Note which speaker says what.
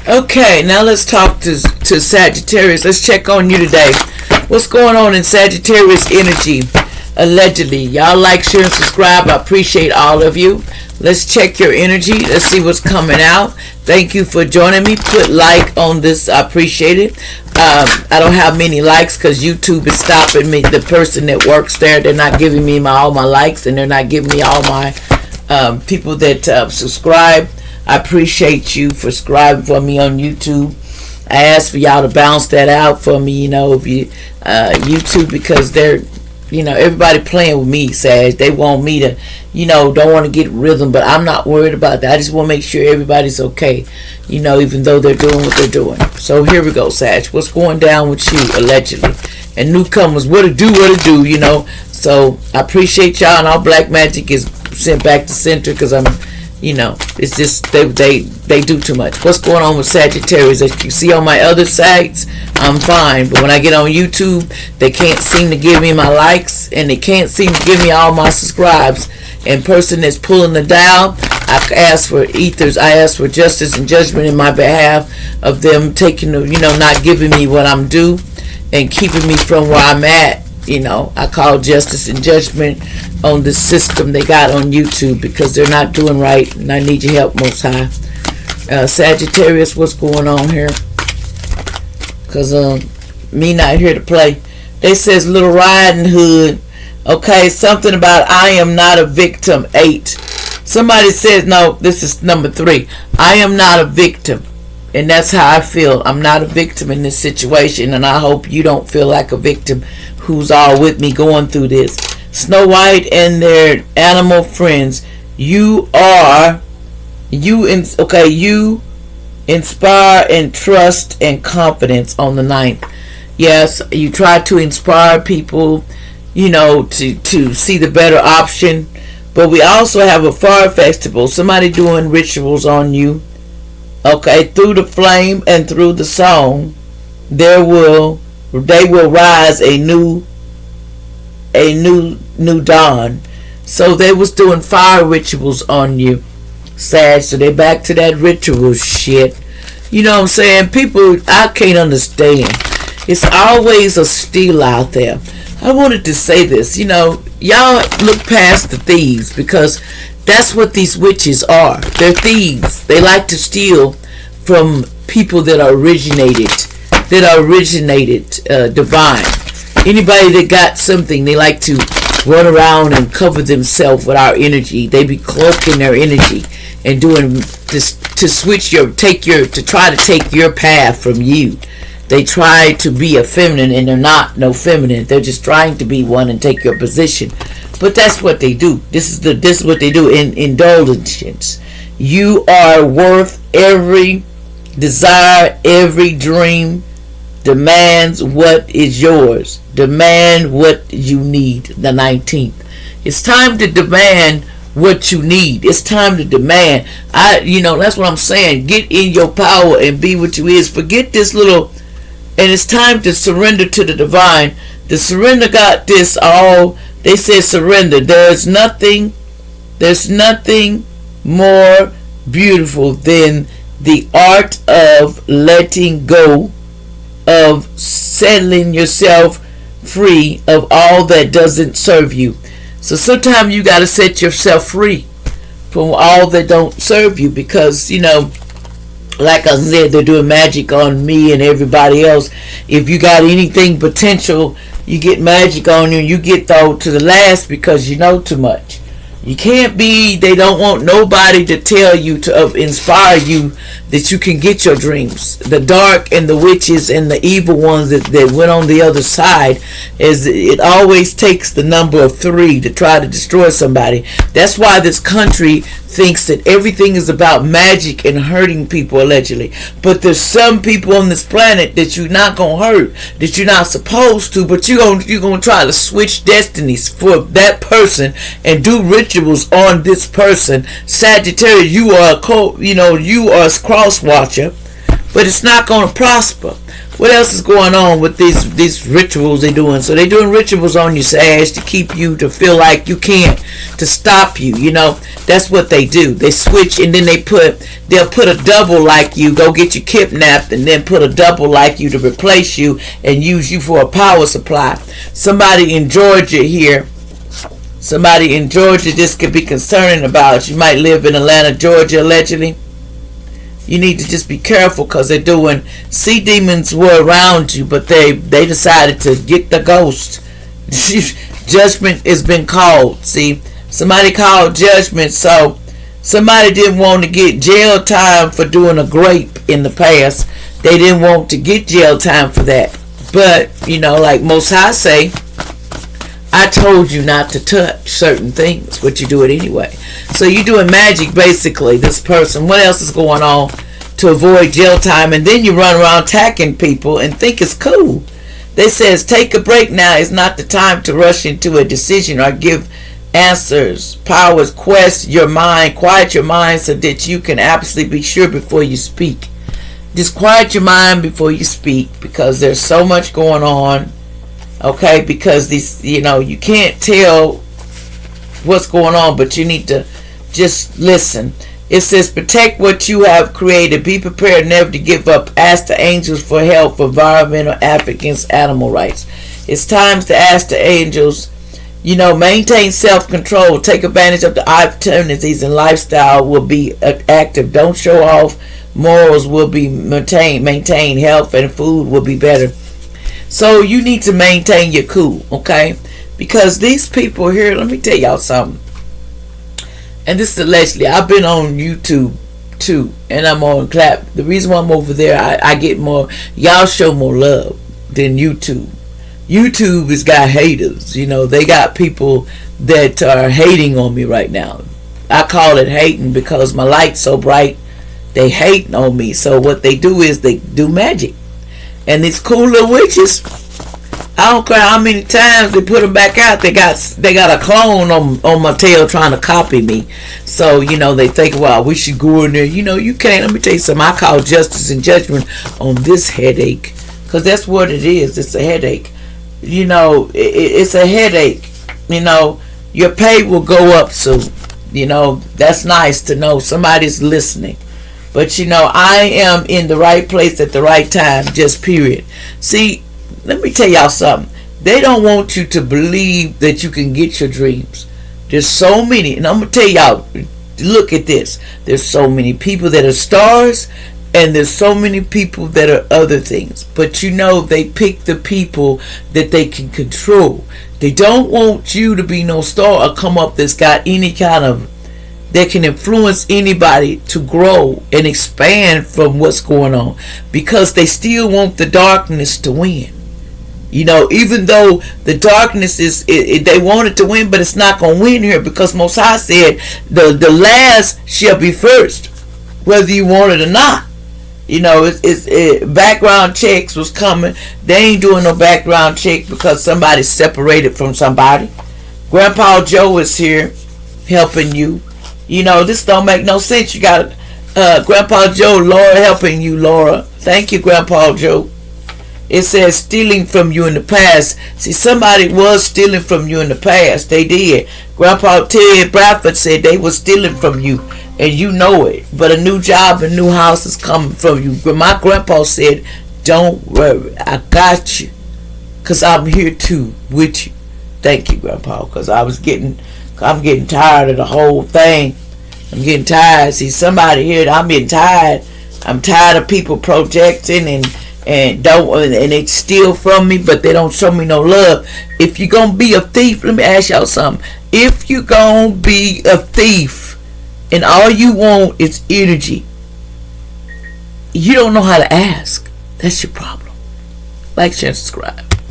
Speaker 1: Okay, now let's talk to Sagittarius. Let's check on you today. What's going on in Sagittarius energy? Allegedly. Y'all like, share, and subscribe. I appreciate all of you. Let's check your energy. Let's see what's coming out. Thank you for joining me. Put like on this. I appreciate it. I don't have many likes because YouTube is stopping me. The person that works there, they're not giving me all my likes, and they're not giving me all my people that subscribe. I appreciate you for subscribing for me on YouTube. I ask for y'all to bounce that out for me, if you YouTube, because they're, everybody playing with me, Sag. They want me to, don't want to get rhythm, but I'm not worried about that. I just want to make sure everybody's okay, even though they're doing what they're doing. So here we go, Sag. What's going down with you, allegedly? And newcomers, what to do, So I appreciate y'all, and all black magic is sent back to center because I'm, it's just they do too much. What's going on with Sagittarius? As you see on my other sites, I'm fine. But when I get on YouTube, they can't seem to give me my likes, and they can't seem to give me all my subscribes. And person that's pulling the dial, I ask for ethers. I ask for justice and judgment in my behalf of them taking the, not giving me what I'm due and keeping me from where I'm at. I call justice and judgment on the system they got on YouTube because they're not doing right, and I need your help, Most High. Sagittarius, what's going on here? Because me not here to play. They says Little Riding Hood. Okay, something about I am not a victim. 8. Somebody says, no, this is number 3. I am not a victim. And that's how I feel. I'm not a victim in this situation, and I hope you don't feel like a victim who's all with me going through this. Snow White and their animal friends. You inspire and trust and confidence on the 9th. Yes, you try to inspire people, to see the better option. But we also have a fire festival. Somebody doing rituals on you. Okay, through the flame and through the song, they will rise a new dawn. So they was doing fire rituals on you, Sag. So they back to that ritual shit. You know what I'm saying? People, I can't understand. It's always a steal out there. I wanted to say this. Y'all look past the thieves because that's what these witches are. They're thieves. They like to steal from people that are originated divine. Anybody that got something, they like to run around and cover themselves with our energy. They be cloaking their energy and doing this to try to take your path from you. They try to be a feminine, and they're not no feminine. They're just trying to be one and take your position. But that's what they do. This is what they do in indulgence. You are worth every desire, every dream. Demands what is yours. Demand what you need. The 19th. It's time to demand what you need. It's time to demand. That's what I'm saying. Get in your power and be what you is. Forget this little. And it's time to surrender to the divine. The surrender got this all. They said surrender. There's nothing more beautiful than the art of letting go, of settling yourself free of all that doesn't serve you. So sometimes you got to set yourself free from all that don't serve you because, like I said, they're doing magic on me and everybody else. If you got anything potential, you get magic on you and you get thrown to the last because you know too much. You can't be, they don't want nobody to tell you, to inspire you that you can get your dreams. The dark and the witches and the evil ones that went on the other side, is it always takes the number of 3 to try to destroy somebody. That's why this country thinks that everything is about magic and hurting people, allegedly. But there's some people on this planet that you're not going to hurt, that you're not supposed to, but you're going to try to switch destinies for that person and do rituals on this person. Sagittarius, you are a cross watcher. but it's not going to prosper. What else is going on with these rituals they're doing? So they're doing rituals on you, Sag, to keep you to feel like you can't, to stop you. You know, that's what they do. They switch, and then they'll put a double like you, go get you kidnapped, and then put a double like you to replace you and use you for a power supply. Somebody in Georgia here, this could be concerning about. You might live in Atlanta, Georgia, allegedly. You need to just be careful, because they're doing, sea demons were around you, but they decided to get the ghost. Judgment has been called. See, somebody called judgment. So somebody didn't want to get jail time for doing a grape in the past. They didn't want to get jail time for that. But, you know, like Most High say, I told you not to touch certain things, but you do it anyway. So you're doing magic, basically, this person. What else is going on to avoid jail time? And then you run around attacking people and think it's cool. They says, take a break now. It's not the time to rush into a decision or give answers. Powers, quest your mind. Quiet your mind so that you can absolutely be sure before you speak. Just quiet your mind before you speak, because there's so much going on. Okay, because these, you know, you can't tell what's going on, but you need to just listen. It says, protect what you have created. Be prepared never to give up. Ask the angels for help for environmental against animal rights. It's time to ask the angels, you know, maintain self-control. Take advantage of the opportunities, and lifestyle will be active. Don't show off. Morals will be maintained. Health and food will be better. So you need to maintain your cool, okay? Because these people here, let me tell y'all something. And this is allegedly, I've been on YouTube too, and I'm on Clap. The reason why I'm over there, I get more, y'all show more love than YouTube. YouTube has got haters, you know, they got people that are hating on me right now. I call it hating because my light's so bright, they hating on me. So what they do is they do magic. And these cool little witches, I don't care how many times they put them back out, they got a clone on my tail trying to copy me. So, you know, they think, well, we should go in there. You know, you can't. Let me tell you something. I call justice and judgment on this headache, because that's what it is. It's a headache. You know, it's a headache. You know, your pay will go up soon. You know, that's nice to know somebody's listening. But, you know, I am in the right place at the right time, just period. See, let me tell y'all something. They don't want you to believe that you can get your dreams. There's so many, and I'm going to tell y'all, look at this. There's so many people that are stars, and there's so many people that are other things. But, you know, they pick the people that they can control. They don't want you to be no star or come up that's got any kind of, that can influence anybody to grow and expand from what's going on, because they still want the darkness to win. You know, even though the darkness is, they want it to win, but it's not going to win here, because Most High said the last shall be first, whether you want it or not. You know, background checks was coming. They ain't doing no background check because somebody's separated from somebody. Grandpa Joe is here helping you. You know, this don't make no sense. You got Grandpa Joe, Laura helping you, Laura. Thank you, Grandpa Joe. It says stealing from you in the past. See, somebody was stealing from you in the past. They did. Grandpa Ted Bradford said they were stealing from you, and you know it. But a new job, a new house is coming from you. My grandpa said, don't worry, I got you, because I'm here too with you. Thank you, Grandpa, because I'm getting tired of the whole thing. I'm getting tired. See, somebody here, I'm getting tired. I'm tired of people projecting and they steal from me, but they don't show me no love. If you're gonna be a thief, let me ask y'all something. If you're gonna be a thief and all you want is energy, you don't know how to ask. That's your problem. Like, share, and subscribe.